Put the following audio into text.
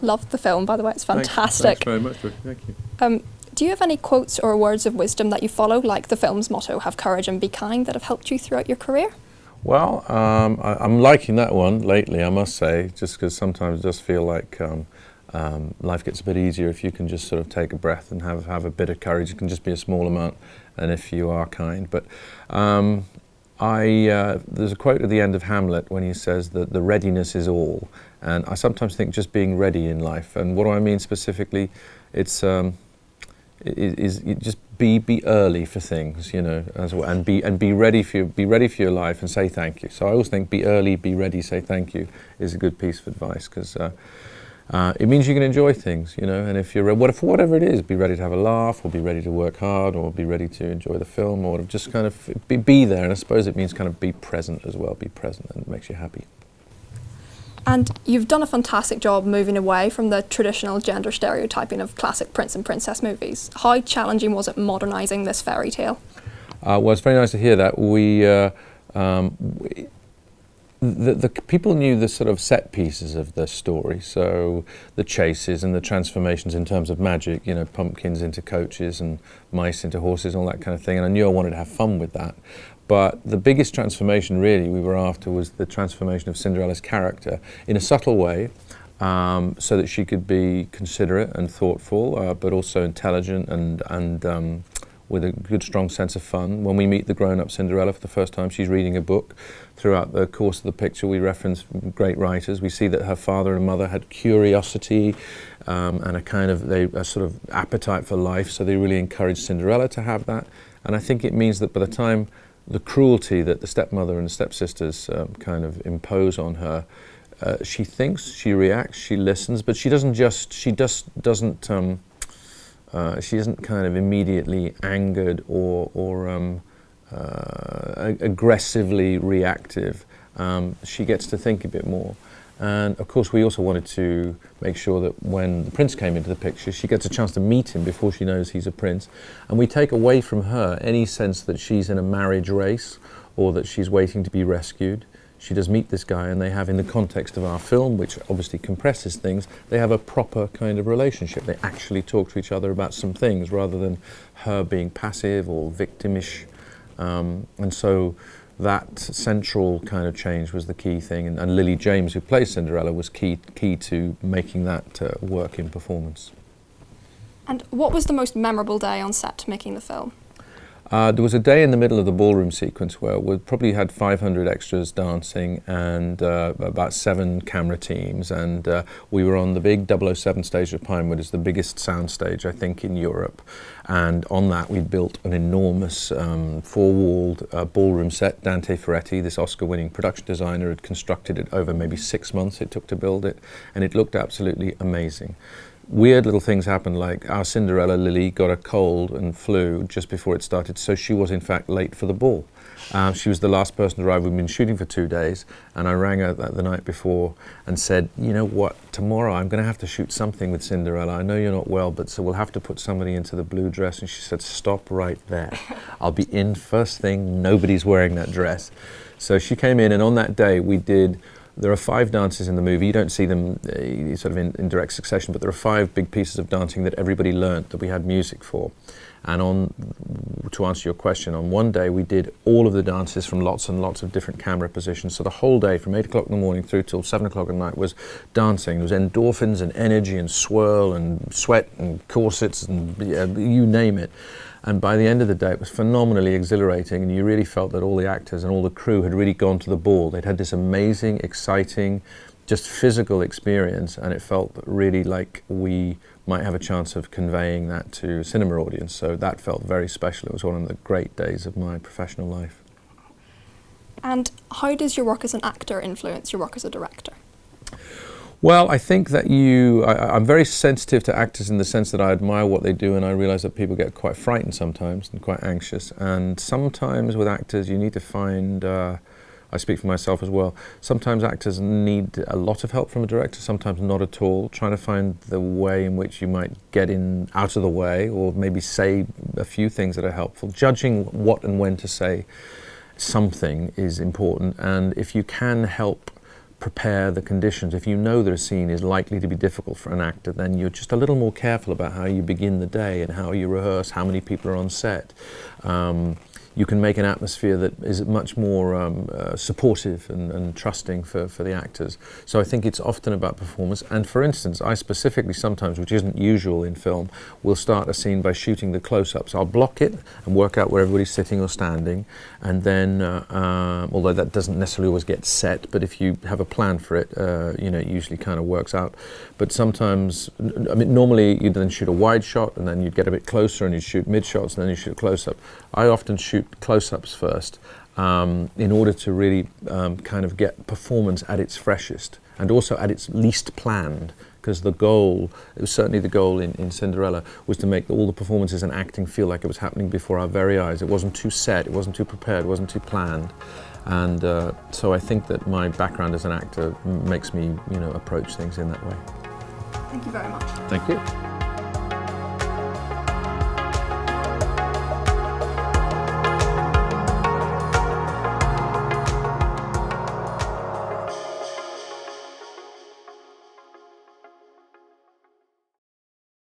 loved the film, by the way. It's fantastic. Thanks very much. Thank you. Do you have any quotes or words of wisdom that you follow, like the film's motto, have courage and be kind, that have helped you throughout your career? Well, I'm liking that one lately, I must say, just because sometimes it does feel like life gets a bit easier if you can just sort of take a breath and have a bit of courage. It can just be a small amount, and if you are kind. But there's a quote at the end of Hamlet when he says that the readiness is all. And I sometimes think just being ready in life. And what do I mean specifically? It's just be early for things, you know, as well, and be ready for your life and say thank you. So I always think be early, be ready, say thank you is a good piece of advice, because it means you can enjoy things, you know. And if you're for whatever it is, be ready to have a laugh, or be ready to work hard, or be ready to enjoy the film, or just kind of be there. And I suppose it means kind of be present as well. Be present, and it makes you happy. And you've done a fantastic job moving away from the traditional gender stereotyping of classic prince and princess movies. How challenging was it modernising this fairy tale? Well, it's very nice to hear that. The people knew the sort of set pieces of the story, so the chases and the transformations in terms of magic, you know, pumpkins into coaches and mice into horses, all that kind of thing, and I knew I wanted to have fun with that. But the biggest transformation really we were after was the transformation of Cinderella's character in a subtle way, so that she could be considerate and thoughtful, but also intelligent and with a good strong sense of fun. When we meet the grown-up Cinderella for the first time, she's reading a book. Throughout the course of the picture we reference great writers. We see that her father and mother had curiosity and a sort of appetite for life, so they really encouraged Cinderella to have that. And I think it means that by the time the cruelty that the stepmother and the stepsisters kind of impose on her, she thinks, she reacts, she listens, but she isn't kind of immediately angered or aggressively reactive. She gets to think a bit more. And of course we also wanted to make sure that when the prince came into the picture, she gets a chance to meet him before she knows he's a prince. And we take away from her any sense that she's in a marriage race or that she's waiting to be rescued. She does meet this guy, and they have, in the context of our film, which obviously compresses things, they have a proper kind of relationship. They actually talk to each other about some things rather than her being passive or victimish. And so that central kind of change was the key thing, and Lily James, who plays Cinderella, was key to making that work in performance. And what was the most memorable day on set making the film? There was a day in the middle of the ballroom sequence where we probably had 500 extras dancing and about 7 camera teams, and we were on the big 007 stage of Pinewood. It's the biggest sound stage, I think, in Europe. And on that we built an enormous 4-walled ballroom set. Dante Ferretti, this Oscar-winning production designer, had constructed it over maybe 6 months it took to build it, and it looked absolutely amazing. Weird little things happened, like our Cinderella, Lily, got a cold and flew just before it started, so she was in fact late for the ball. She was the last person to arrive. We'd been shooting for 2 days, and I rang her the night before and said, you know what, tomorrow I'm going to have to shoot something with Cinderella. I know you're not well, but so we'll have to put somebody into the blue dress. And she said, stop right there. I'll be in first thing. Nobody's wearing that dress. So she came in, and on that day there are 5 dances in the movie. You don't see them sort of in direct succession, but there are 5 big pieces of dancing that everybody learnt, that we had music for. And to answer your question, on one day we did all of the dances from lots and lots of different camera positions. So the whole day from 8 o'clock in the morning through till 7 o'clock at night was dancing. There was endorphins and energy and swirl and sweat and corsets and you name it. And by the end of the day, it was phenomenally exhilarating, and you really felt that all the actors and all the crew had really gone to the ball. They'd had this amazing, exciting, just physical experience, and it felt really like we might have a chance of conveying that to a cinema audience. So that felt very special. It was one of the great days of my professional life. And how does your work as an actor influence your work as a director? Well, I think that I'm very sensitive to actors in the sense that I admire what they do, and I realize that people get quite frightened sometimes and quite anxious. And sometimes with actors you need to find, I speak for myself as well, sometimes actors need a lot of help from a director, sometimes not at all, trying to find the way in which you might get out of the way, or maybe say a few things that are helpful. Judging what and when to say something is important, and if you can help prepare the conditions. If you know that a scene is likely to be difficult for an actor, then you're just a little more careful about how you begin the day and how you rehearse, how many people are on set. You can make an atmosphere that is much more supportive and trusting for the actors. So I think it's often about performance. And for instance, I specifically sometimes, which isn't usual in film, will start a scene by shooting the close-ups. I'll block it and work out where everybody's sitting or standing, and then, although that doesn't necessarily always get set, but if you have a plan for it, you know, it usually kind of works out. But sometimes, I mean, normally you'd then shoot a wide shot, and then you'd get a bit closer, and you'd shoot mid-shots, and then you shoot a close-up. I often shoot close-ups first in order to really kind of get performance at its freshest and also at its least planned, because the goal, it was certainly the goal in Cinderella, was to make all the performances and acting feel like it was happening before our very eyes. It wasn't too set, it wasn't too prepared, it wasn't too planned. And so I think that my background as an actor makes me, you know, approach things in that way. Thank you very much. Thank you.